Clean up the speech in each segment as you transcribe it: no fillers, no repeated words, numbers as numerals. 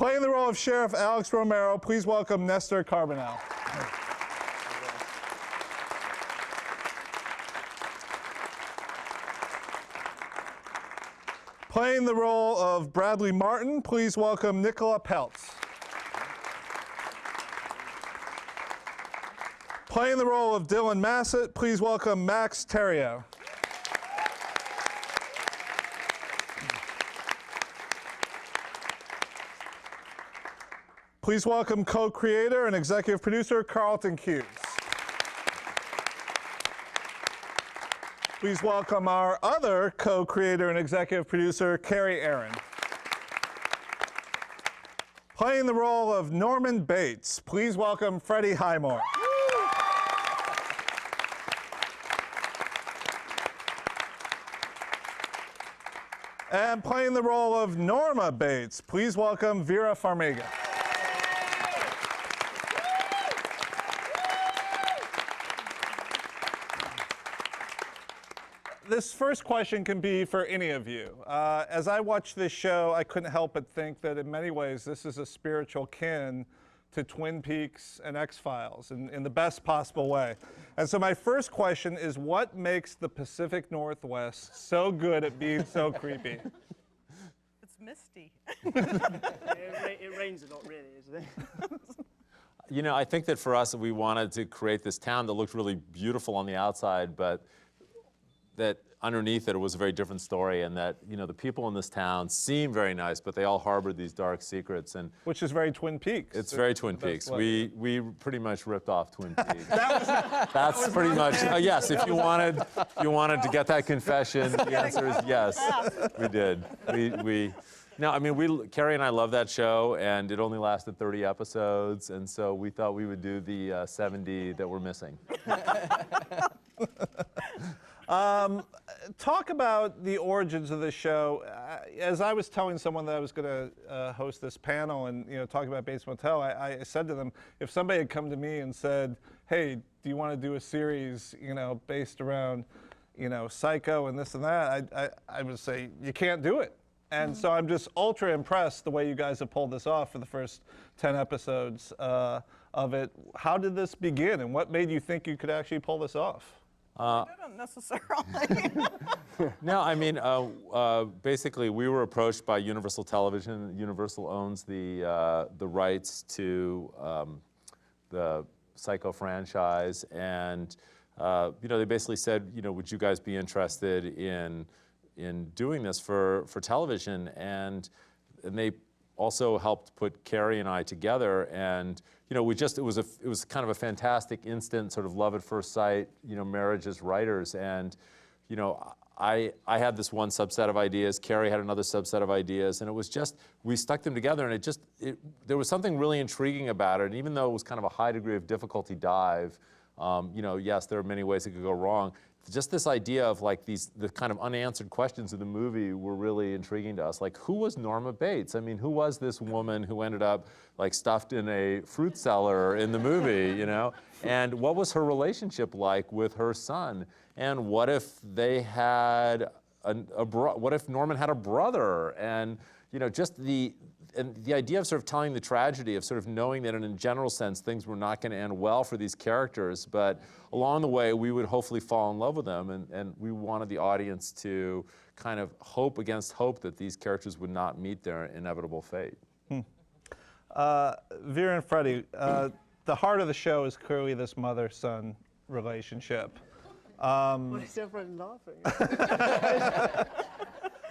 Playing the role of Sheriff Alex Romero, please welcome Nestor Carbonell. Playing the role of Bradley Martin, please welcome Nicola Peltz. Playing the role of Dylan Massett, please welcome Max Terrio. Please welcome co-creator and executive producer Carlton Hughes. Please welcome our other co-creator and executive producer, Carrie Aaron. Playing the role of Norman Bates, please welcome Freddie Highmore. And playing the role of Norma Bates, please welcome Vera Farmiga. This first question can be for any of you. As I watched this show, I couldn't help but think that in many ways this is a spiritual kin to Twin Peaks and X-Files in the best possible way. And so my first question is, what makes the Pacific Northwest so good at being so creepy? It's misty. It rains a lot, really, isn't it? You know, I think that for us, we wanted to create this town that looked really beautiful on the outside, but that underneath it was a very different story, and that, you know, the people in this town seem very nice, but they all harbored these dark secrets. And which is very Twin Peaks. It's very Twin Peaks. We pretty much ripped off Twin Peaks. That's pretty my much, yes, if you wanted to get that confession, the answer is yes, we did. No, I mean, Carrie and I love that show, and it only lasted 30 episodes, and so we thought we would do the 70 that we're missing. Talk about the origins of this show. As I was telling someone that I was going to host this panel and, you know, talk about Bates Motel, I said to them, if somebody had come to me and said, hey, do you want to do a series, you know, based around, you know, Psycho and this and that, I would say, you can't do it. And so I'm just ultra impressed the way you guys have pulled this off for the first 10 episodes of it. How did this begin, and what made you think you could actually pull this off? I don't necessarily. No, I mean, basically, we were approached by Universal Television. Universal owns the rights to the Psycho franchise, and you know, they basically said, you know, would you guys be interested in doing this for television? And they also helped put Carrie and I together, and you know, it was kind of a fantastic instant sort of love at first sight, you know, marriage as writers. And you know, I had this one subset of ideas, Carrie had another subset of ideas, and it was just, we stuck them together, and there was something really intriguing about it. And even though it was kind of a high degree of difficulty dive, you know, yes, there are many ways it could go wrong. Just this idea of like the kind of unanswered questions of the movie were really intriguing to us. Like, who was Norma Bates? I mean, who was this woman who ended up like stuffed in a fruit cellar in the movie, you know? And what was her relationship like with her son? And what if they had what if Norman had a brother? And you know, just the idea of sort of telling the tragedy of sort of knowing that in a general sense things were not going to end well for these characters, but along the way we would hopefully fall in love with them, and we wanted the audience to kind of hope against hope that these characters would not meet their inevitable fate. Vera and Freddie, the heart of the show is clearly this mother-son relationship. Why is everyone laughing?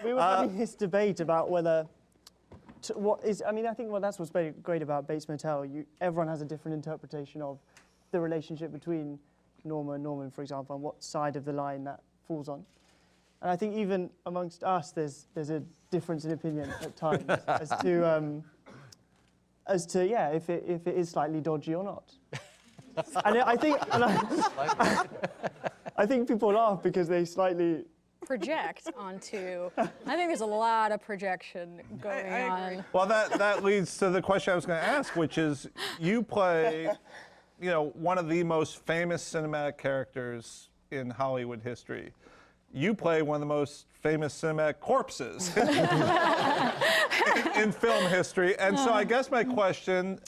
We were having this debate about whether, I mean, I think that's what's very great about Bates Motel. Everyone has a different interpretation of the relationship between Norma and Norman, for example, and what side of the line that falls on. And I think even amongst us, there's a difference in opinion at times as to yeah, if it is slightly dodgy or not. And I think people laugh because they slightly project onto. I think there's a lot of projection going on. Well, that leads to the question I was going to ask, which is, you play, you know, one of the most famous cinematic characters in Hollywood history. You play one of the most famous cinematic corpses in film history. And so I guess my question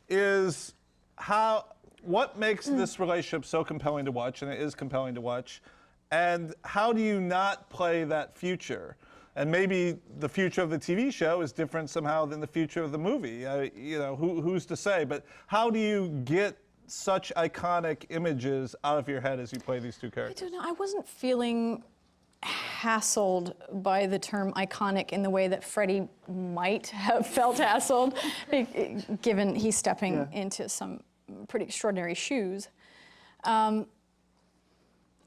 is what makes this relationship so compelling to watch, and it is compelling to watch, and how do you not play that future? And maybe the future of the TV show is different somehow than the future of the movie. You know, who's to say? But how do you get such iconic images out of your head as you play these two characters? I don't know. I wasn't feeling hassled by the term iconic in the way that Freddie might have felt hassled, given he's stepping into some pretty extraordinary shoes.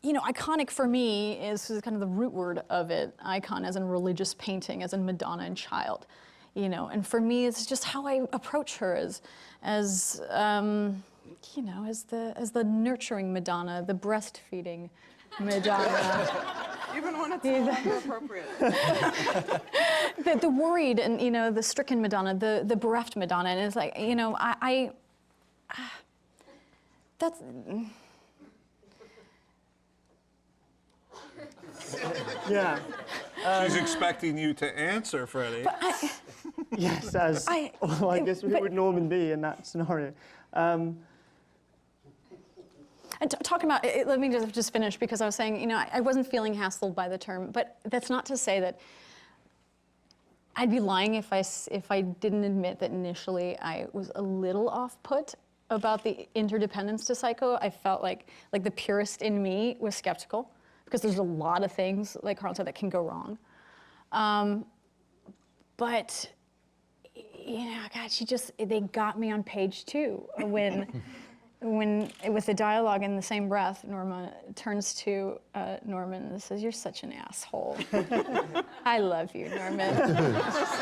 You know, iconic for me is kind of the root word of it. Icon as in religious painting, as in Madonna and Child. You know, and for me, it's just how I approach her as you know, as the nurturing Madonna, the breastfeeding Madonna. Even when it's no longer appropriate. The worried and, you know, the stricken Madonna, the bereft Madonna, and it's like, you know, that's. Yeah. She's expecting you to answer, Freddie. Yes, well, I guess who would Norman be in that scenario? And talking about, let me just finish, because I was saying, you know, I wasn't feeling hassled by the term, but that's not to say that I'd be lying if I didn't admit that initially I was a little off-put about the interdependence to Psycho. I felt like the purist in me was skeptical, because there's a lot of things, like Carl said, that can go wrong. But, you know, God, they got me on page 2 when with the dialogue in the same breath, Norma turns to Norman and says, "You're such an asshole." I love you, Norman.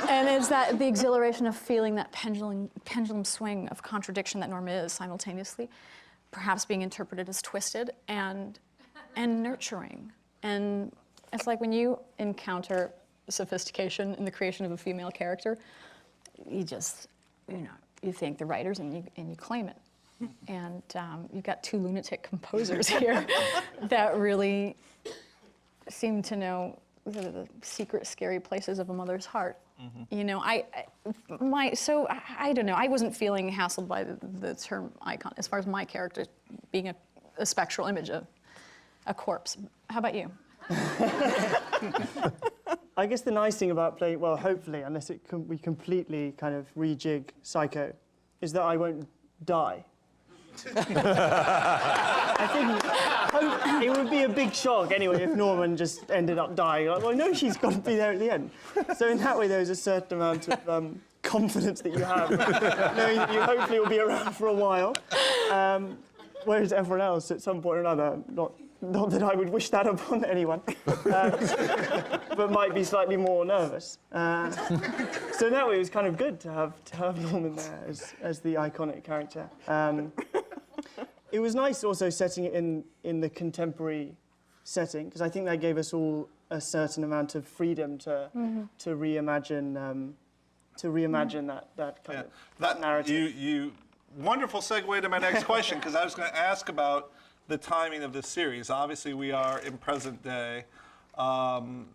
And it's the exhilaration of feeling that pendulum swing of contradiction that Norma is simultaneously, perhaps being interpreted as twisted and nurturing. And it's like when you encounter sophistication in the creation of a female character, you just, you know, you thank the writers and you claim it. And you've got 2 lunatic composers here that really seem to know the secret, scary places of a mother's heart. Mm-hmm. You know, I don't know. I wasn't feeling hassled by the term icon as far as my character being a spectral image of a corpse. How about you? I guess the nice thing about playing, well, hopefully, unless we completely kind of rejig Psycho, is that I won't die. I think it would be a big shock anyway if Norman just ended up dying. Like, well, no, she's got to be there at the end. So in that way, there's a certain amount of confidence that you have, knowing that you hopefully will be around for a while. Whereas everyone else, at some point or another, not that I would wish that upon anyone, but might be slightly more nervous. So in that way, it was kind of good to have Norman there as the iconic character. It was nice also setting it in the contemporary setting, because I think that gave us all a certain amount of freedom to reimagine that kind of narrative. You wonderful segue to my next question, because I was going to ask about the timing of this series. Obviously, we are in present day. And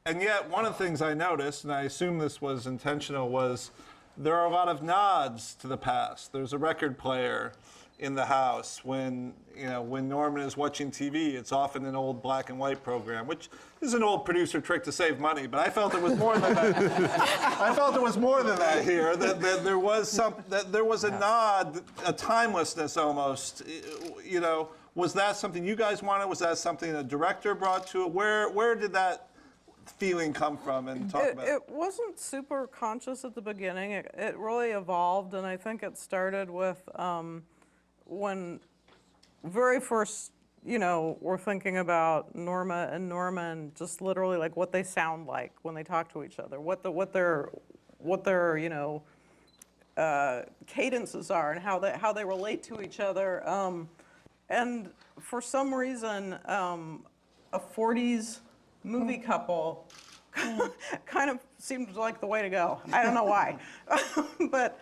yet one of the things I noticed, and I assume this was intentional, was there are a lot of nods to the past. There's a record player in the house. When Norman is watching TV, it's often an old black and white program, which is an old producer trick to save money, but I felt it was more than that. I felt it was more than that here, that there was a nod, a timelessness almost. You know, was that something you guys wanted? Was that something a director brought to it? Where did that feeling come from? And talk about it. It wasn't super conscious at the beginning. It really evolved, and I think it started with when very first, we're thinking about Norma and Norman, just literally like what they sound like when they talk to each other, what their cadences are, and how they relate to each other. And for some reason, a 40s movie couple kind of seemed like the way to go. I don't know why, but.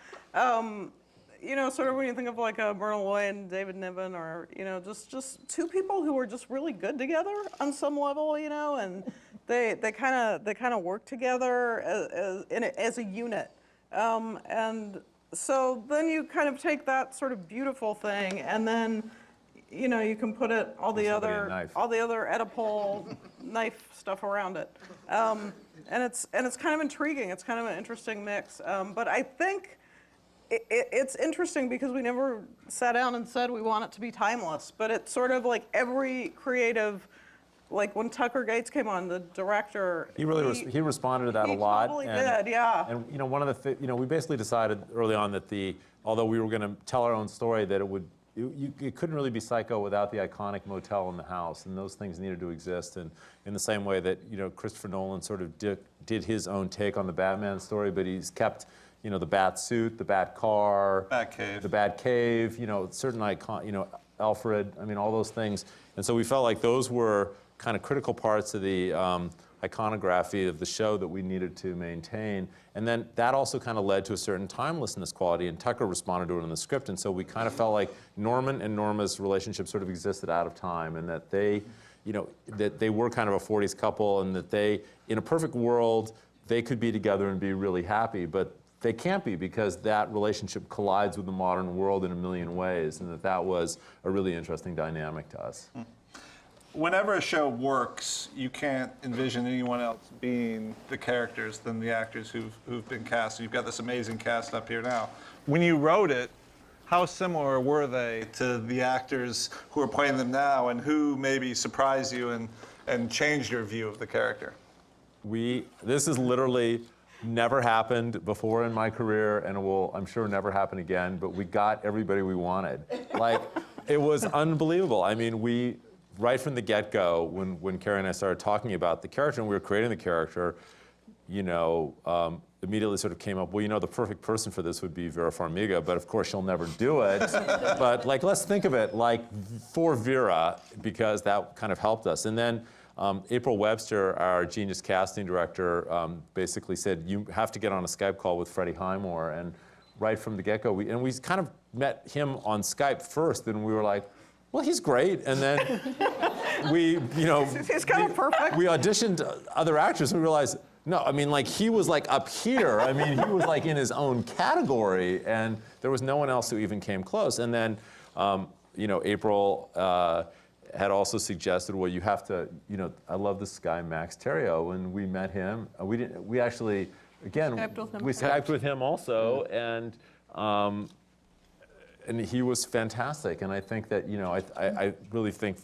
Sort of when you think of like a Myrna Loy and David Niven, or just two people who were just really good together on some level, and they kind of work together as a unit. And so then you kind of take that sort of beautiful thing, and then you can put all the other Oedipal knife stuff around it. And it's kind of intriguing. It's kind of an interesting mix. But I think it's interesting because we never sat down and said we want it to be timeless. But it's sort of like every creative, like when Tucker Gates came on, the director. He responded to that a lot. He totally did, yeah. And one of the we basically decided early on that although we were going to tell our own story, that it couldn't really be Psycho without the iconic motel in the house, and those things needed to exist. And in the same way that Christopher Nolan sort of did his own take on the Batman story, but he's kept the Bat suit, the Bat car, the Bat cave, certain icon, Alfred. I mean, all those things. And so we felt like those were kind of critical parts of the iconography of the show that we needed to maintain. And then that also kind of led to a certain timelessness quality, and Tucker responded to it in the script. And so we kind of felt like Norman and Norma's relationship sort of existed out of time, and that they were kind of a 40s couple, and that in a perfect world, they could be together and be really happy, but they can't be because that relationship collides with the modern world in a million ways, and that was a really interesting dynamic to us. Whenever a show works, you can't envision anyone else being the characters than the actors who've been cast. You've got this amazing cast up here now. When you wrote it, how similar were they to the actors who are playing them now, and who maybe surprised you and changed your view of the character? This has literally never happened before in my career, and it will, I'm sure, never happen again, but we got everybody we wanted. Like, it was unbelievable. I mean, right from the get-go, when Carrie and I started talking about the character and we were creating the character, immediately sort of came up, well, the perfect person for this would be Vera Farmiga, but of course she'll never do it. But let's think of it for Vera, because that kind of helped us. And then April Webster, our genius casting director, basically said, you have to get on a Skype call with Freddie Highmore. And right from the get-go, we kind of met him on Skype first, and we were like, well, he's great. And then he's kind of perfect. We auditioned other actors and we realized, no, I mean, he was up here. I mean, he was in his own category, and there was no one else who even came close. And then, April had also suggested, well, you have to, I love this guy, Max Theriault, and we met him. We actually, again, we Skyped with him also, and he was fantastic. And I think that, I really think,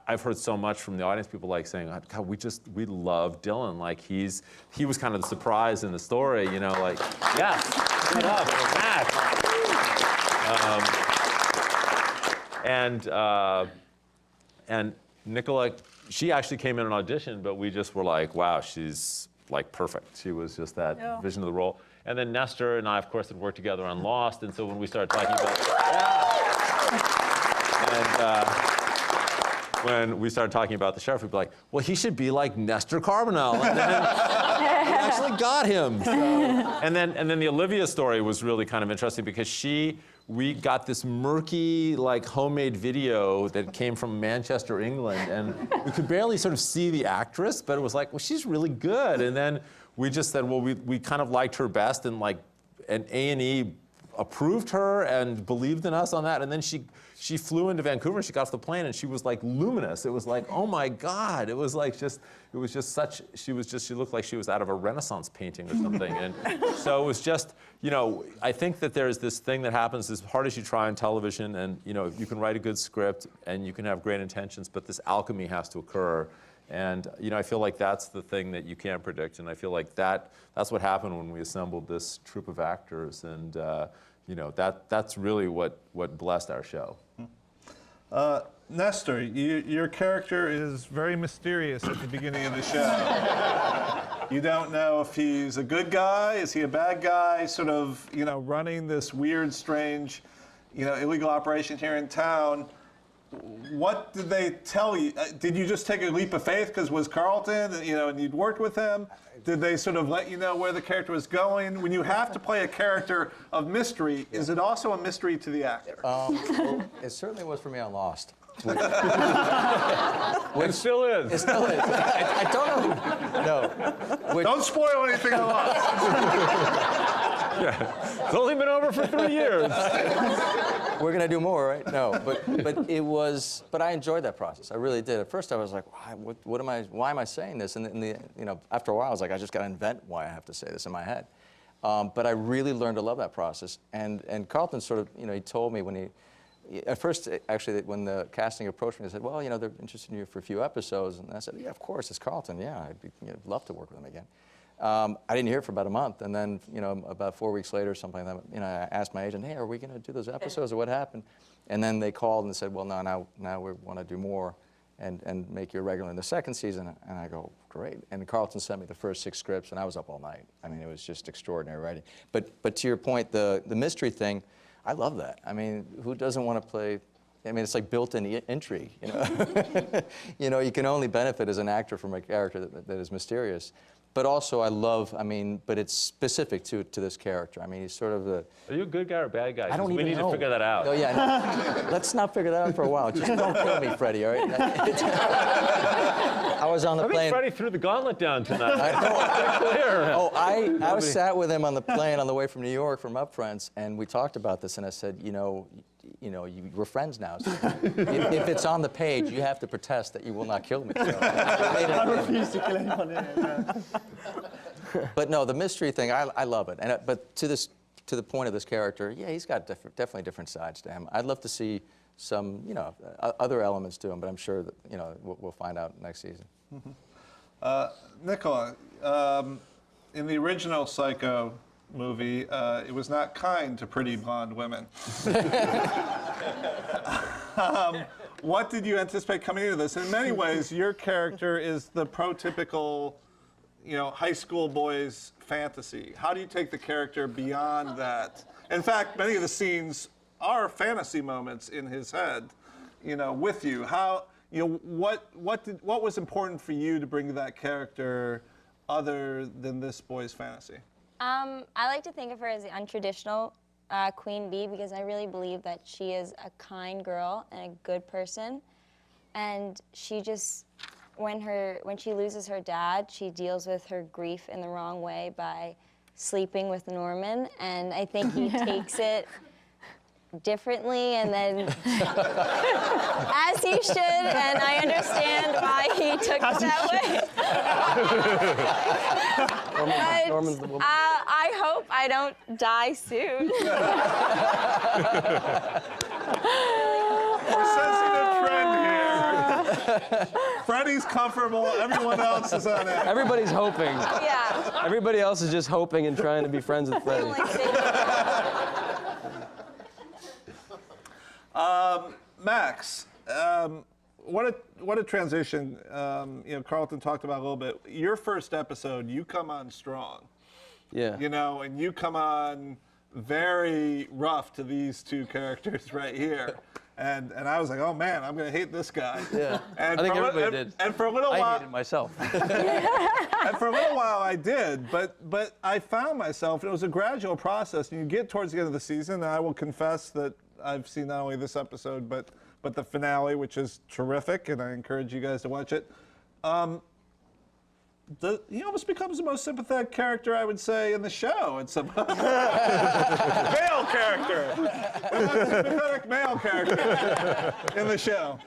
I've heard so much from the audience, people saying, God, we love Dylan. He was kind of the surprise in the story, yes, shut up, Max. And Nicola, she actually came in and auditioned, but we just were like, wow, she's perfect. She was just that vision of the role. And then Nestor and I, of course, had worked together on Lost, and so when we started talking about when we started talking about the sheriff, we'd be like, well, he should be like Nestor Carbonell. And then we actually got him. So. And then the Olivia story was really kind of interesting because we got this murky, homemade video that came from Manchester, England, and we could barely sort of see the actress, but it was well, she's really good. And then we just said, well, we kind of liked her best, and A&E approved her and believed in us on that. And then she flew into Vancouver, and she got off the plane, and she was luminous. It was oh my God. It was she looked like she was out of a Renaissance painting or something. And so it was just, I think that there's this thing that happens as hard as you try on television, and you can write a good script and you can have great intentions, but this alchemy has to occur. And I feel like that's the thing that you can't predict, and I feel like that's what happened when we assembled this troupe of actors, and that's really what blessed our show. Nestor, your character is very mysterious at the beginning of the show. You don't know if he's a good guy, is he a bad guy, sort of, running this weird, strange, illegal operation here in town. What did they tell you? Did you just take a leap of faith because it was Carlton, and you'd worked with him? Did they sort of let you know where the character was going? When you have to play a character of mystery, is it also a mystery to the actor? Well, it certainly was for me on Lost. It still is. It still is. I don't know. No. Don't spoil anything for us. It's only been over for 3 years. We're gonna do more, right? No, but I enjoyed that process. I really did. At first, I was like, why am I saying this? And after a while, I was like, I just gotta invent why I have to say this in my head. But I really learned to love that process. And Carlton sort of, he told me when at first, actually, when the casting approached me, they said, well, they're interested in you for a few episodes. And I said, yeah, of course, it's Carlton. Yeah, I'd love to work with him again. I didn't hear it for about a month, and then about 4 weeks later, something like that, I asked my agent, hey, are we going to do those episodes, or what happened? And then they called and said, well, no, now we want to do more and make you a regular in the second season. And I go, great. And Carlton sent me the first 6 scripts, and I was up all night. I mean, it was just extraordinary writing. But to your point, the mystery thing, I love that. I mean, who doesn't want to play? I mean, it's like built-in intrigue. You can only benefit as an actor from a character that is mysterious. But also, I love, but it's specific to this character. I mean, he's sort of the... Are you a good guy or a bad guy? I don't even know. We need to figure that out. Oh, yeah. Let's not figure that out for a while. Just don't kill me, Freddie, all right? I was on the plane. I think Freddie threw the gauntlet down tonight. I know. Clear. Oh, I sat with him on the plane on the way from New York from Upfronts, and we talked about this, and I said, we're friends now. So if it's on the page, you have to protest that you will not kill me. So I refuse to kill anyone in it. Yeah. But no, the mystery thing, I love it. But to the point of this character, yeah, he's got definitely different sides to him. I'd love to see some, other elements to him, but I'm sure that, we'll find out next season. Nicola, in the original Psycho movie, it was not kind to pretty blonde women. What did you anticipate coming into this? In many ways, your character is the prototypical, high school boy's fantasy. How do you take the character beyond that? In fact, many of the scenes are fantasy moments in his head, with you. How, what was important for you to bring to that character other than this boy's fantasy? I like to think of her as the untraditional Queen Bee because I really believe that she is a kind girl and a good person. And she just, when she loses her dad, she deals with her grief in the wrong way by sleeping with Norman. And I think he takes it differently and then as he should, and I understand why he took it that way. Norman's the woman. I hope I don't die soon. We're sensing a trend here. Freddie's comfortable, everyone else is on it. Everybody's hoping. Yeah. Everybody else is just hoping and trying to be friends with Freddie. Max, what a transition. Carlton talked about a little bit. Your first episode, you come on strong. Yeah. And you come on very rough to these two characters right here. And I was like, oh man, I'm gonna hate this guy. Yeah. And I think everybody did. And for a little while, I hated myself. and for a little while I did, but I found myself, and it was a gradual process. And you get towards the end of the season, and I will confess that I've seen not only this episode, but the finale, which is terrific, and I encourage you guys to watch it. He almost becomes the most sympathetic character, I would say, in the show. It's a male character. The most sympathetic male character in the show.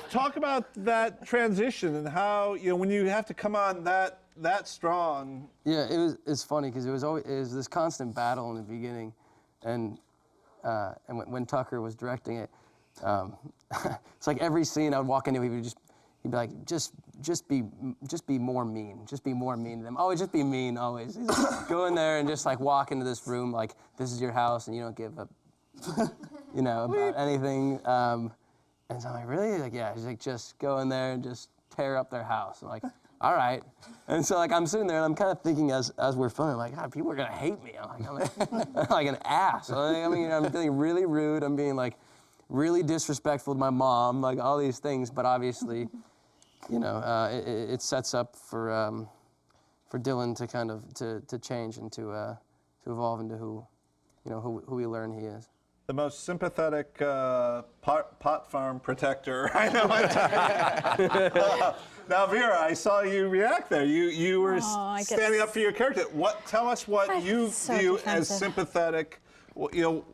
Talk about that transition and how, when you have to come on that strong. Yeah, it's funny because it was this constant battle in the beginning, and when Tucker was directing it, it's like every scene I would walk into, he'd be like, just be more mean. Just be more mean to them. Always just be mean, always. He's like, go in there and just like walk into this room like this is your house and you don't give a, about anything. And so I'm like, really? Like, yeah. He's like, just go in there and just tear up their house. I'm like, all right. And so like I'm sitting there and I'm kind of thinking as we're filming, like, God, people are gonna hate me. I'm like an ass. I'm being really rude. I'm being like really disrespectful to my mom, like all these things. But obviously, it sets up for Dylan to kind of to change and to evolve into who we learn he is. the most sympathetic pot farm protector I know. Now, Vera, I saw you react there. You were standing up for your character. Tell us what you view as sympathetic. You know,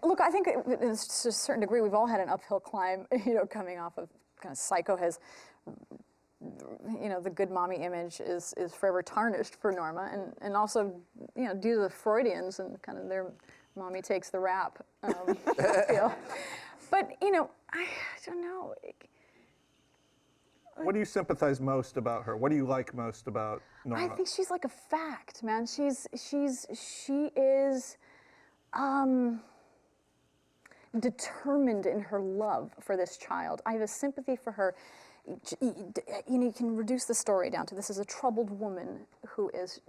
Look, I think to a certain degree we've all had an uphill climb. Coming off of kind of Psycho has. The good mommy image is forever tarnished for Norma, and also, due to the Freudians and kind of their mommy takes the rap. I feel. But I don't know. What do you sympathize most about her? What do you like most about Norma? I think she's like a fact, man. She is determined in her love for this child. I have a sympathy for her. You can reduce the story down to this is a troubled woman who is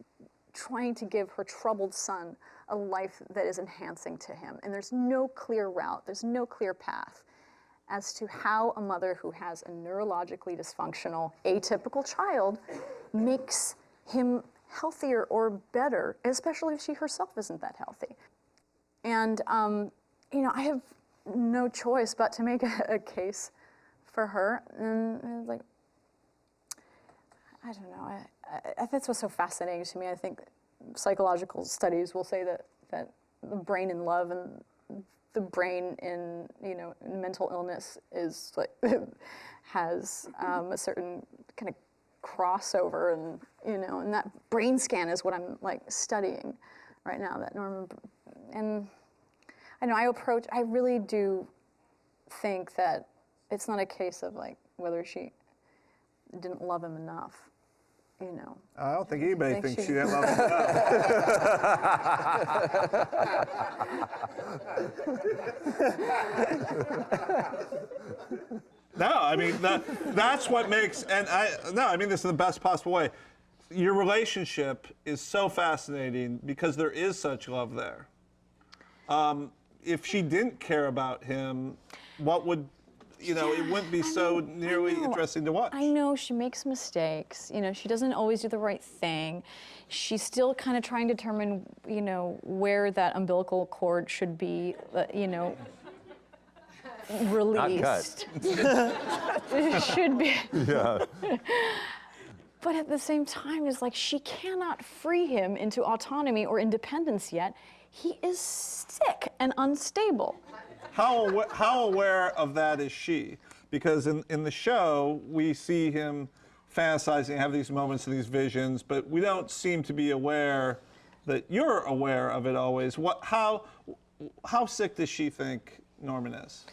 trying to give her troubled son a life that is enhancing to him. And there's no clear route, there's no clear path as to how a mother who has a neurologically dysfunctional, atypical child makes him healthier or better, especially if she herself isn't that healthy. And, I have no choice but to make a case for her. And like, I don't know, that's what's so fascinating to me. I think psychological studies will say that the brain in love and the brain in mental illness is like has a certain kind of crossover, and and that brain scan is what I'm like studying right now. That Norma, and I know I really do think that it's not a case of like whether she didn't love him enough. I don't think anybody thinks she didn't love him enough. No, I mean that's what makes, I mean this in the best possible way. Your relationship is so fascinating because there is such love there. If she didn't care about him, what would? It wouldn't be so nearly interesting to watch. I know she makes mistakes. She doesn't always do the right thing. She's still kind of trying to determine, where that umbilical cord should be, released. Not cut. It should be. Yeah. But at the same time, it's like she cannot free him into autonomy or independence yet. He is sick and unstable. How aware of that is she? Because in the show, we see him fantasizing, have these moments and these visions, but we don't seem to be aware that you're aware of it always. How sick does she think Norman is?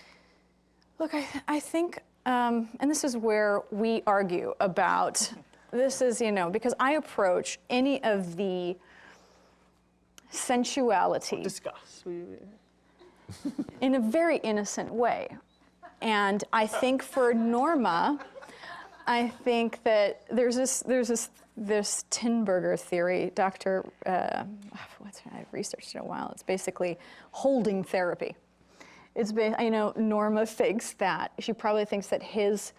Look, I think, and this is where we argue about, this is, because I approach any of the sensuality. Discuss. In a very innocent way. And I think for Norma, I think that there's this Tinberger theory, I've researched it a while. It's basically holding therapy. It's Norma thinks that, she probably thinks that his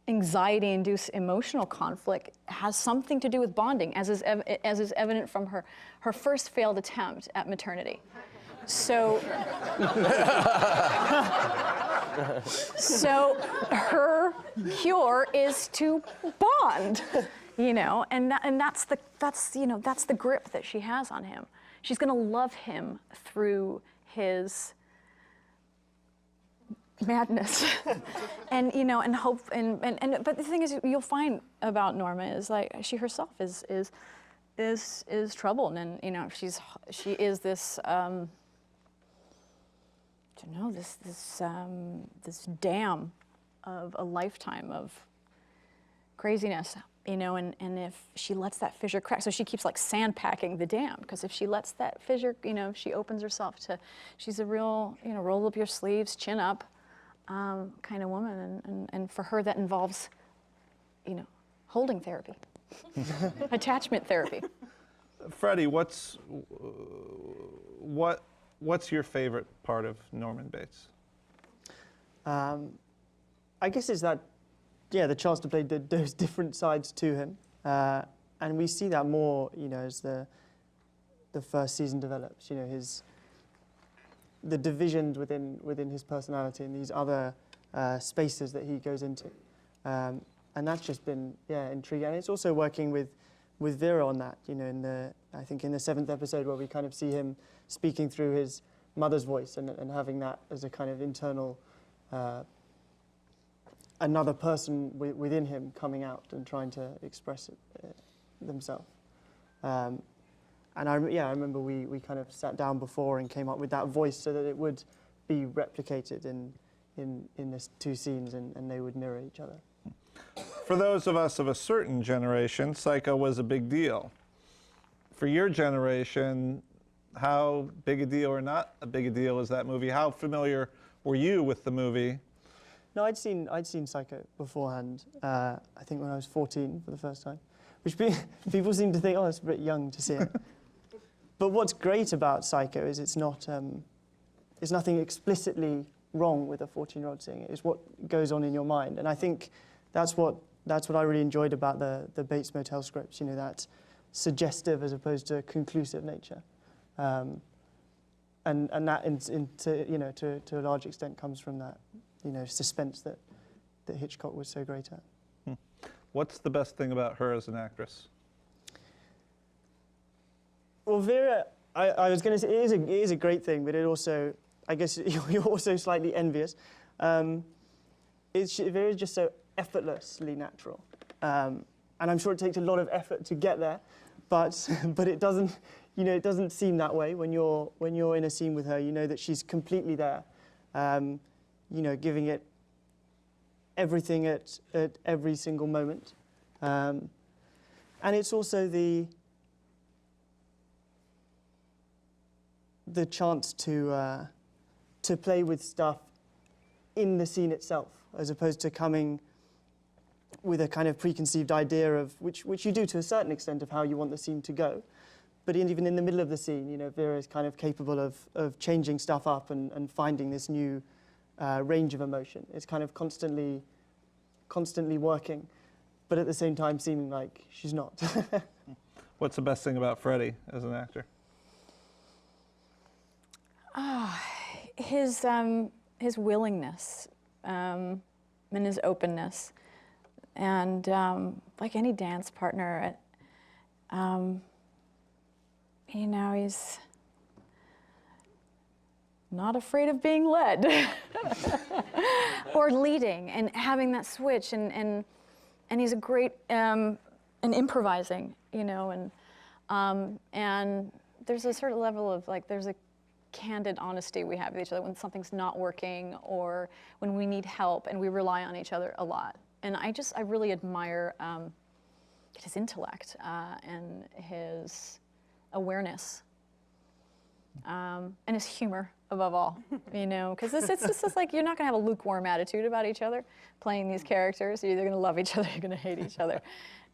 anxiety-induced emotional conflict has something to do with bonding, as is evident from her first failed attempt at maternity. So, so her cure is to bond, and that's the grip that she has on him. She's going to love him through his madness, and and hope, but the thing is, you'll find about Norma is like she herself is troubled, and she is this this dam of a lifetime of craziness, and if she lets that fissure crack, so she keeps like sandpacking the dam, because if she lets that fissure, if she opens herself to, she's a real, roll up your sleeves, chin up, kind of woman, and for her that involves, holding therapy, attachment therapy. Freddie, what's your favorite part of Norman Bates? I guess it's that, the chance to play those different sides to him. and we see that more, as the first season develops. The divisions within his personality and these other spaces that he goes into, and that's just been intriguing. And it's also working with Vera on that. I think in the 7th episode where we kind of see him speaking through his mother's voice and having that as a kind of internal another person within him coming out and trying to express it themselves. And I remember we kind of sat down before and came up with that voice so that it would be replicated in the 2 scenes and they would mirror each other. For those of us of a certain generation, Psycho was a big deal. For your generation, how big a deal or not a big a deal is that movie? How familiar were you with the movie? No, I'd seen Psycho beforehand. I think when I was 14 for the first time, which people seem to think, oh, it's a bit young to see it. But what's great about Psycho is it's not, there's nothing explicitly wrong with a 14-year-old seeing it. It's what goes on in your mind, and I think that's what I really enjoyed about the Bates Motel scripts. That suggestive as opposed to conclusive nature, and that to a large extent comes from that suspense that Hitchcock was so great at. What's the best thing about her as an actress? Well, Vera, I was going to say it is a great thing, but it also, I guess, you're also slightly envious. Vera's just so effortlessly natural, and I'm sure it takes a lot of effort to get there, but it doesn't, it doesn't seem that way when you're in a scene with her. You know that she's completely there, giving it everything at every single moment, and it's also the chance to play with stuff in the scene itself, as opposed to coming with a kind of preconceived idea of which you do to a certain extent of how you want the scene to go. But even in the middle of the scene, Vera is kind of capable of changing stuff up and finding this new range of emotion. It's kind of constantly working, but at the same time seeming like she's not. What's the best thing about Freddie as an actor? His willingness and his openness, and like any dance partner, he's not afraid of being led or leading and having that switch, and he's a great in improvising, and there's a certain level of there's a candid honesty we have with each other when something's not working or when we need help, and we rely on each other a lot. And I really admire his intellect and his awareness and his humor above all, because it's just like you're not gonna have a lukewarm attitude about each other playing these characters. You're either gonna love each other or you're gonna hate each other.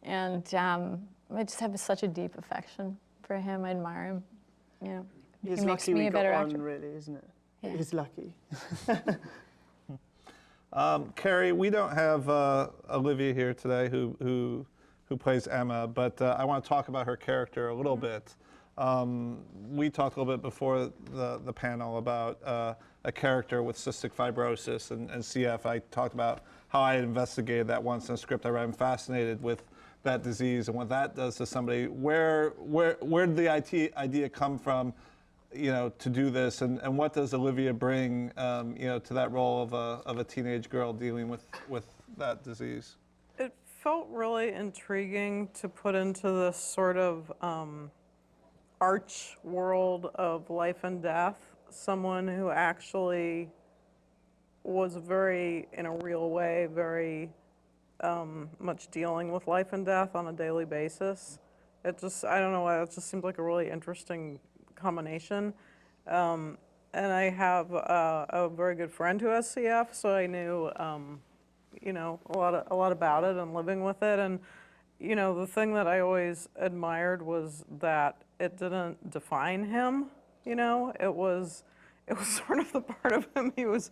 And I just have such a deep affection for him. I admire him. It's he makes lucky me we a better got actor. on, really, isn't it? Yeah. It's lucky. Carrie, we don't have Olivia here today who plays Emma, but I want to talk about her character a little bit. We talked a little bit before the panel about a character with cystic fibrosis and CF. I talked about how I investigated that once in a script I read. I'm fascinated with that disease and what that does to somebody. Where did the idea come from, to do this, and what does Olivia bring, to that role of a teenage girl dealing with that disease? It felt really intriguing to put into this sort of arch world of life and death someone who actually was in a real way, very much dealing with life and death on a daily basis. I don't know why, it just seemed like a really interesting combination. And I have a very good friend who has CF, so I knew, a lot about it and living with it. And, the thing that I always admired was that it didn't define him. It was sort of the part of him. He was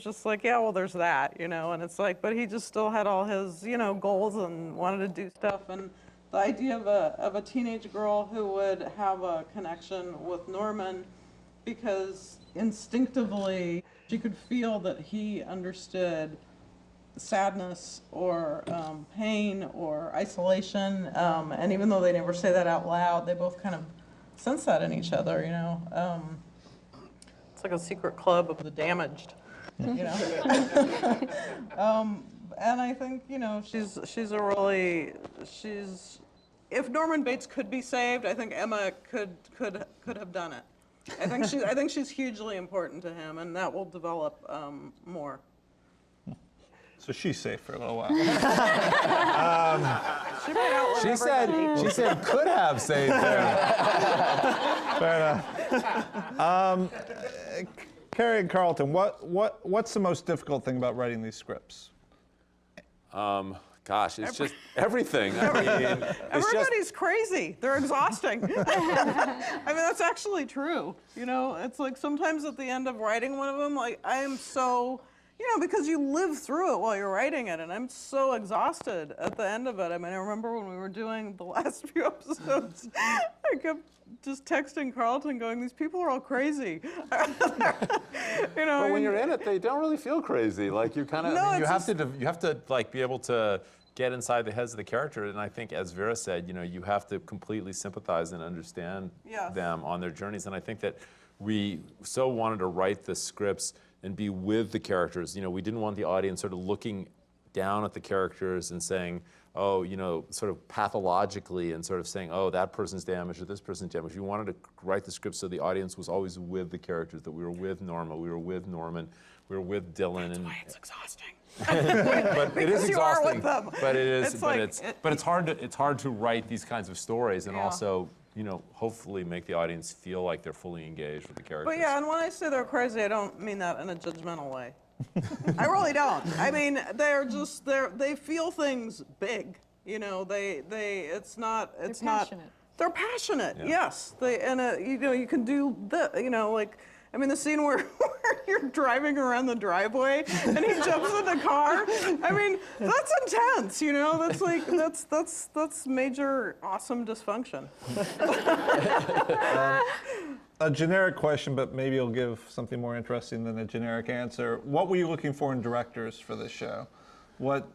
just like, yeah, well, there's that, and it's like, but he just still had all his, goals and wanted to do stuff. And the idea of a teenage girl who would have a connection with Norman because instinctively she could feel that he understood sadness or pain or isolation, and even though they never say that out loud, they both kind of sense that in each other, you know. It's like a secret club of the damaged, you know. And I think, you know, she's if Norman Bates could be saved, I think Emma could have done it. I think she's hugely important to him, and that will develop more. So she's safe for a little while. She might outlive She everybody. said could have saved him. Fair enough. Carrie and Carlton, what's the most difficult thing about writing these scripts? Gosh, it's just everything. I mean, Everybody's crazy. They're exhausting. I mean, that's actually true. You know, it's like sometimes at the end of writing one of them, like I am so, you know, because you live through it while you're writing it, and I'm so exhausted at the end of it. I mean, I remember when we were doing the last few episodes, I kept just texting Carlton going, these people are all crazy. You know, but when you're in it, they don't really feel crazy. Like you kind of, No, I mean, it's you have to like be able to get inside the heads of the character. And I think, as Vera said, you know, you have to completely sympathize and understand Yes. them on their journeys. And I think that we so wanted to write the scripts and be with the characters. You know, we didn't want the audience sort of looking down at the characters and saying, oh, you know, sort of pathologically and sort of saying, oh, that person's damaged or this person's damaged. We wanted to write the script so the audience was always with the characters, that we were with Norma, we were with Norman, we were with Dylan. that's why it's exhausting. But it is Because you are exhausting. with them. But it is. It's But like- it's hard to write these kinds of stories and Yeah. also, you know, hopefully make the audience feel like they're fully engaged with the characters. But yeah, and when I say they're crazy, I don't mean that in a judgmental way. I really don't. I mean, they feel things big. You know, it's not. passionate. They're passionate. Yeah. Yes. You know, you can do the, you know, like, I mean, the scene where you're driving around the driveway and he jumps in the car. I mean, that's intense. You know, that's like that's major awesome dysfunction. A generic question, but maybe it'll give something more interesting than a generic answer. What were you looking for in directors for this show? What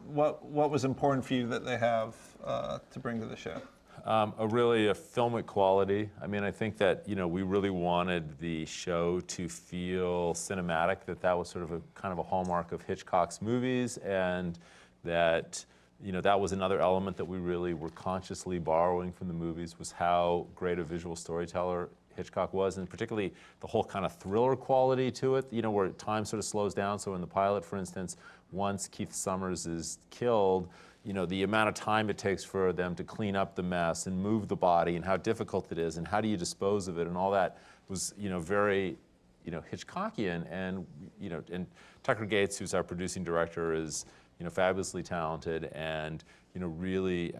was important for you that they have to bring to the show? A filmic quality. I mean, I think that, you know, we really wanted the show to feel cinematic, that was sort of a kind of a hallmark of Hitchcock's movies, and that, you know, that was another element that we really were consciously borrowing from the movies, was how great a visual storyteller Hitchcock was, and particularly the whole kind of thriller quality to it, you know, where time sort of slows down. So in the pilot, for instance, once Keith Summers is killed, you know, the amount of time it takes for them to clean up the mess and move the body, and how difficult it is, and how do you dispose of it, and all that was, you know, very, you know, Hitchcockian. And, you know, and Tucker Gates, who's our producing director, is, you know, fabulously talented, and, you know, really,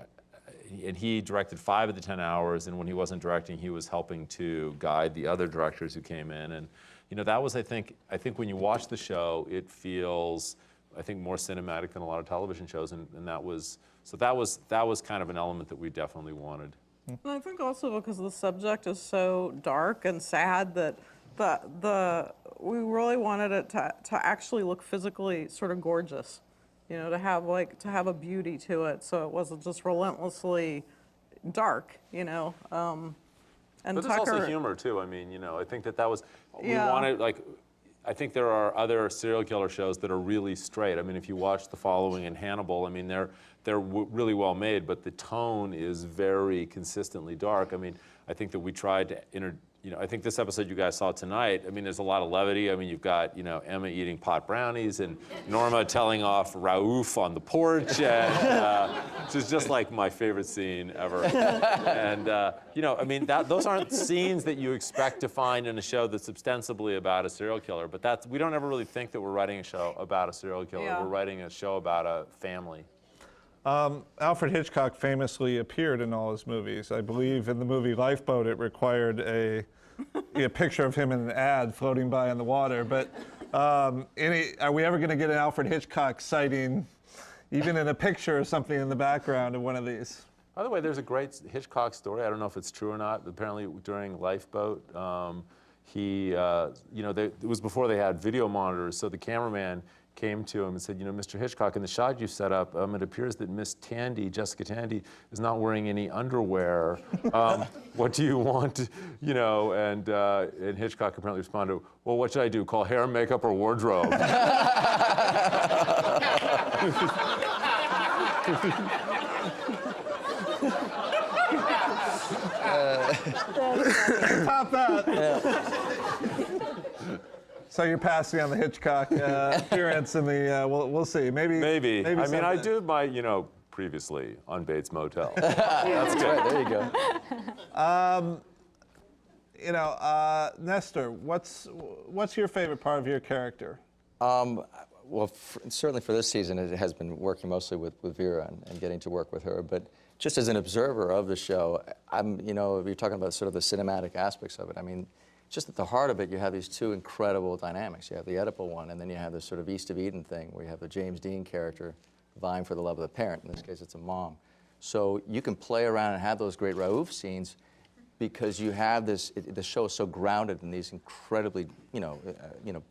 and he directed 5 of the 10 hours, and when he wasn't directing, he was helping to guide the other directors who came in. And, you know, that was, I think when you watch the show, it feels, I think, more cinematic than a lot of television shows, and that was kind of an element that we definitely wanted. And I think also because the subject is so dark and sad that we really wanted it to actually look physically sort of gorgeous, you know, to have a beauty to it, so it wasn't just relentlessly dark, you know. And But there's Tucker, also humor too. I mean, you know, I think that was, we Yeah. wanted, like, I think there are other serial killer shows that are really straight. I mean, if you watch The Following and Hannibal, I mean, they're really well made, but the tone is very consistently dark. I mean, I think that we tried to you know, I think this episode you guys saw tonight, I mean, there's a lot of levity. I mean, you've got, you know, Emma eating pot brownies and Norma telling off Raouf on the porch, and which is just like my favorite scene ever. And, you know, I mean, those aren't scenes that you expect to find in a show that's ostensibly about a serial killer, but we don't ever really think that we're writing a show about a serial killer. Yeah. We're writing a show about a family. Alfred Hitchcock famously appeared in all his movies. I believe in the movie Lifeboat, it required a picture of him in an ad floating by in the water. But are we ever going to get an Alfred Hitchcock sighting, even in a picture or something in the background of one of these? By the way, there's a great Hitchcock story. I don't know if it's true or not. Apparently, during Lifeboat, it was before they had video monitors, so the cameraman came to him and said, Mr. Hitchcock, in the shot you set up, it appears that Miss Tandy, Jessica Tandy, is not wearing any underwear. What do you want? And Hitchcock apparently responded, well, what should I do? Call hair, makeup, or wardrobe? Top that. So you're passing on the Hitchcock appearance in the. We'll see. Maybe. I mean, I do my, previously on Bates Motel. That's good. There you go. Nestor, what's your favorite part of your character? Well, certainly for this season, it has been working mostly with Vera and getting to work with her. But just as an observer of the show, you're talking about sort of the cinematic aspects of it. I mean, just at the heart of it, you have these two incredible dynamics. You have the Oedipal one, and then you have this sort of East of Eden thing, where you have the James Dean character vying for the love of the parent. In this case, it's a mom. So you can play around and have those great Raouf scenes because you have this. The show is so grounded in these incredibly,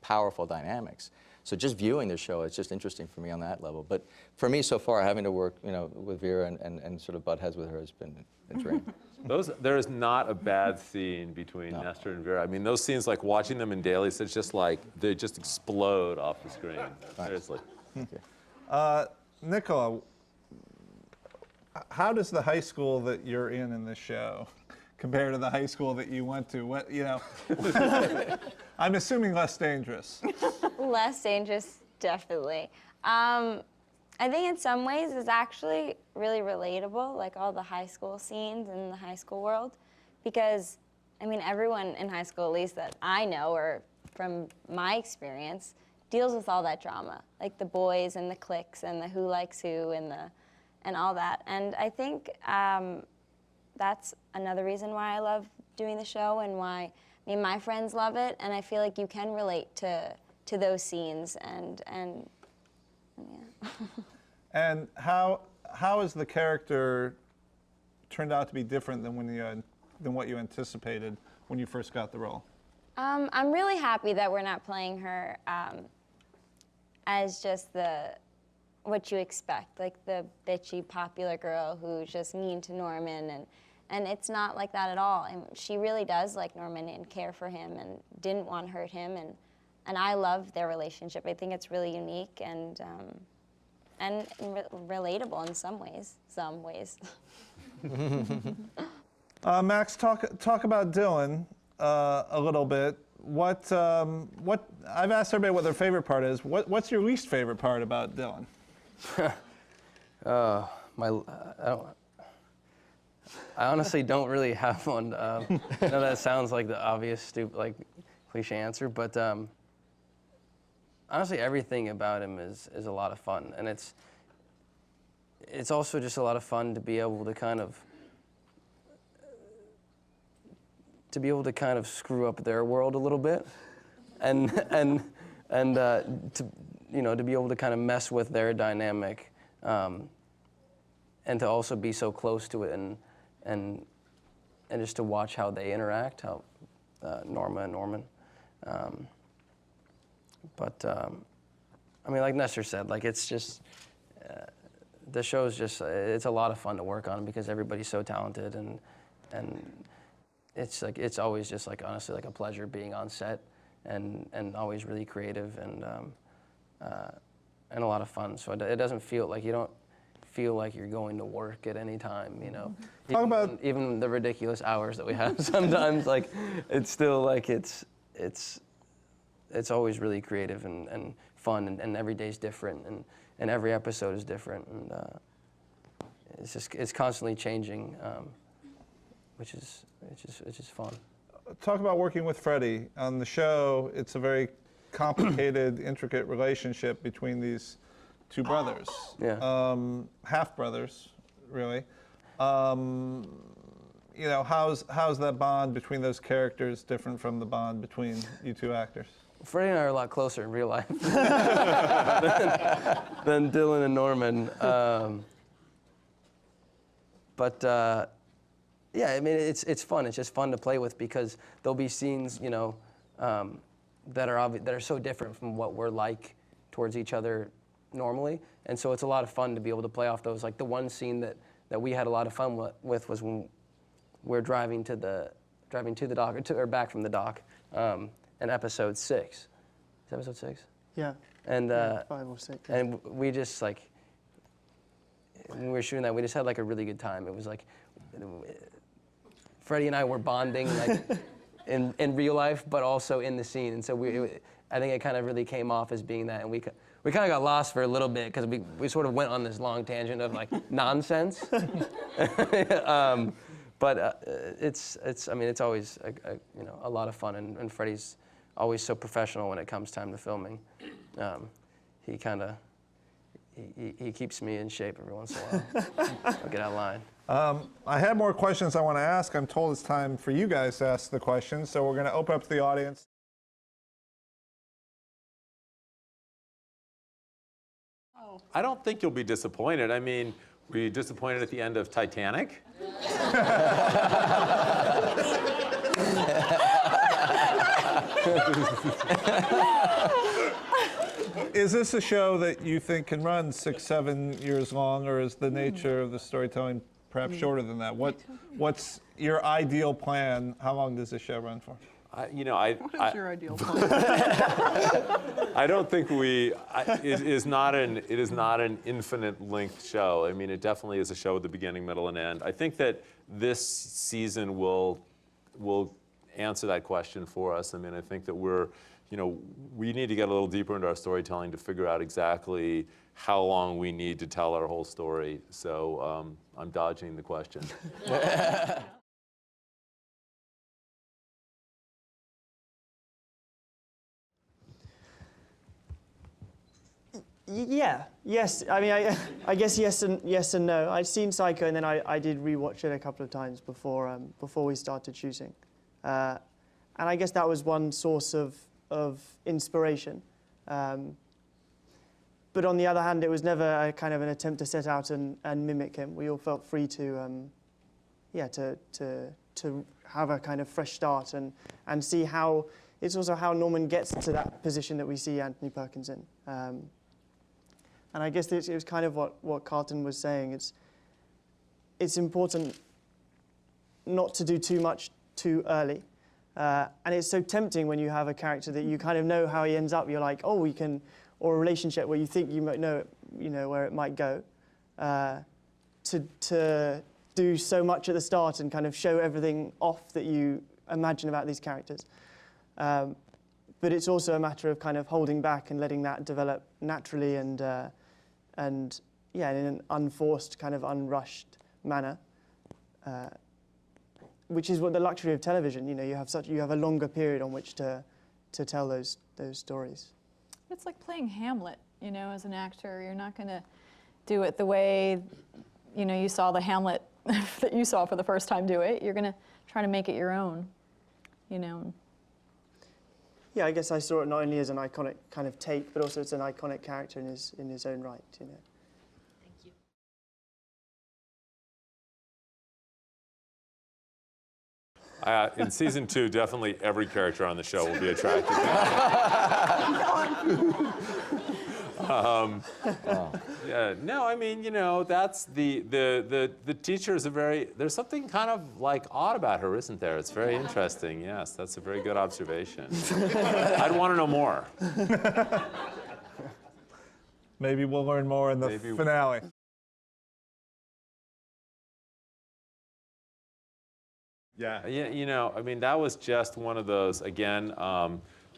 powerful dynamics. So just viewing the show, it's just interesting for me on that level. But for me, so far, having to work, with Vera and sort of butt heads with her has been a dream. There is not a bad scene between Nestor and Vera. I mean, those scenes, like watching them in dailies, it's just like they just explode off the screen. Nice. Seriously. Nicola, how does the high school that you're in this show compare to the high school that you went to? I'm assuming less dangerous. Less dangerous, definitely. I think in some ways it's actually really relatable, like all the high school scenes in the high school world, because, I mean, everyone in high school, at least that I know, or from my experience, deals with all that drama, like the boys and the cliques and the who likes who and all that. And I think that's another reason why I love doing the show and why, my friends love it, and I feel like you can relate to those scenes and yeah. And how has the character turned out to be different than than what you anticipated when you first got the role? I'm really happy that we're not playing her as just what you expect, like the bitchy popular girl who's just mean to Norman, and it's not like that at all. And she really does like Norman and care for him and didn't want to hurt him, and I love their relationship. I think it's really unique and relatable in some ways. Max, talk about Dylan a little bit. What I've asked everybody what their favorite part is. What's your least favorite part about Dylan? I honestly don't really have one. I know that sounds like the obvious, stupid, like cliche answer, but honestly, everything about him is a lot of fun, and it's also just a lot of fun to be able to kind of screw up their world a little bit, and to be able to kind of mess with their dynamic, and to also be so close to it, and just to watch how they interact, how Norma and Norman. Like Nestor said, like it's just the show's just it's a lot of fun to work on because everybody's so talented, and it's always just like honestly like a pleasure being on set, and always really creative and a lot of fun. So it doesn't feel like you don't feel like you're going to work at any time, even the ridiculous hours that we have sometimes, like it's still like it's always really creative and fun, and every day's different, and every episode is different, and it's constantly changing, which is fun. Talk about working with Freddie on the show. It's a very complicated, intricate relationship between these two brothers, half brothers, really. How's that bond between those characters different from the bond between you two actors? Freddie and I are a lot closer in real life than Dylan and Norman. But yeah, I mean, it's fun. It's just fun to play with because there'll be scenes, you know, that are so different from what we're like towards each other normally, and so it's a lot of fun to be able to play off those. Like the one scene that we had a lot of fun with was when we're driving to the dock or back from the dock in episode 6. Is it episode 6? Yeah. And 5 or 6. Yeah. and we just like when we were shooting that, we just had like a really good time. It was like Freddie and I were bonding like in real life, but also in the scene, and so I think it kind of really came off as being that, and we kind of got lost for a little bit because we sort of went on this long tangent of like nonsense. But I mean, it's always you know, a lot of fun, and Freddie's always so professional when it comes time to filming. He kind of he keeps me in shape every once in a while. I'll get out of line. I had more questions I want to ask. I'm told it's time for you guys to ask the questions, so we're going to open up to the audience. I don't think you'll be disappointed. I mean, were you disappointed at the end of Titanic? Is this a show that you think can run 6, 7 years long, or is the nature of the storytelling perhaps shorter than that? What's your ideal plan? How long does this show run for? What is your ideal plan? I don't think it is not an infinite length show. I mean, it definitely is a show with a beginning, middle, and end. I think that this season will answer that question for us. I mean, I think that we need to get a little deeper into our storytelling to figure out exactly how long we need to tell our whole story. So I'm dodging the question. Yeah. Yes. I mean, I guess yes and no. I'd seen Psycho, and then I did rewatch it a couple of times before we started shooting, and I guess that was one source of inspiration. But on the other hand, it was never a kind of an attempt to set out and mimic him. We all felt free to have a kind of fresh start and see how it's also how Norman gets to that position that we see Anthony Perkins in. And I guess it was kind of what Carlton was saying. It's important not to do too much too early. And it's so tempting when you have a character that you kind of know how he ends up. You're like, oh, we can, or a relationship where you think you might know, where it might go, to do so much at the start and kind of show everything off that you imagine about these characters. But it's also a matter of kind of holding back and letting that develop naturally and in an unforced, kind of unrushed manner. Which is what the luxury of television. You have a longer period on which to tell those stories. It's like playing Hamlet, as an actor. You're not going to do it the way, you saw the Hamlet that you saw for the first time do it. You're going to try to make it your own, Yeah, I guess I saw it not only as an iconic kind of take, but also as an iconic character in his own right, Thank you. In season 2, definitely every character on the show will be attractive. Yeah, no, I mean, that's the teacher is there's something kind of like odd about her, isn't there? It's very interesting. Yes, that's a very good observation. I'd want to know more. Maybe we'll learn more in the finale. Yeah. Yeah, I mean, that was just one of those, again,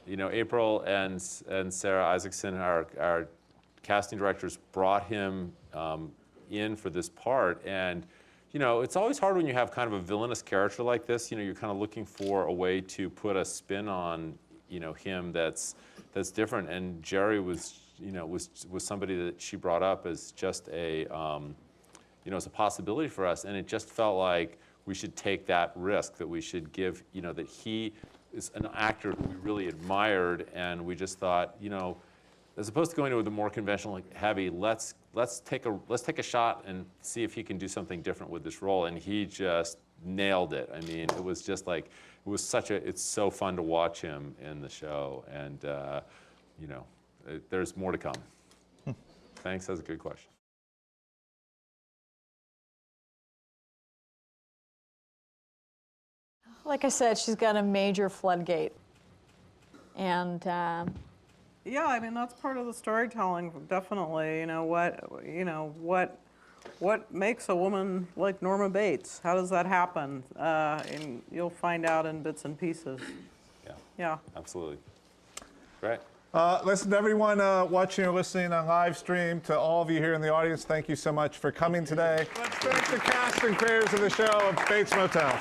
April and Sarah Isaacson, our casting directors, brought him in for this part. And, it's always hard when you have kind of a villainous character like this. You're kind of looking for a way to put a spin on, him that's different. And Jerry was somebody that she brought up as just as a possibility for us. And it just felt like we should take that risk, that we should give, that he is an actor who we really admired, and we just thought, as opposed to going to the more conventional, heavy, let's let's take a shot and see if he can do something different with this role. And he just nailed it. I mean, it was just like, it's so fun to watch him in the show. And, you know, there's more to come. Thanks, that's a good question. Like I said, she's got a major floodgate. And Yeah, I mean, that's part of the storytelling, definitely. What makes a woman like Norma Bates? How does that happen? And you'll find out in bits and pieces. Yeah. Yeah. Absolutely. Great. Listen to everyone watching or listening on live stream, to all of you here in the audience, thank you so much for coming today. Let's thank the cast and creators of the show of Bates Motel.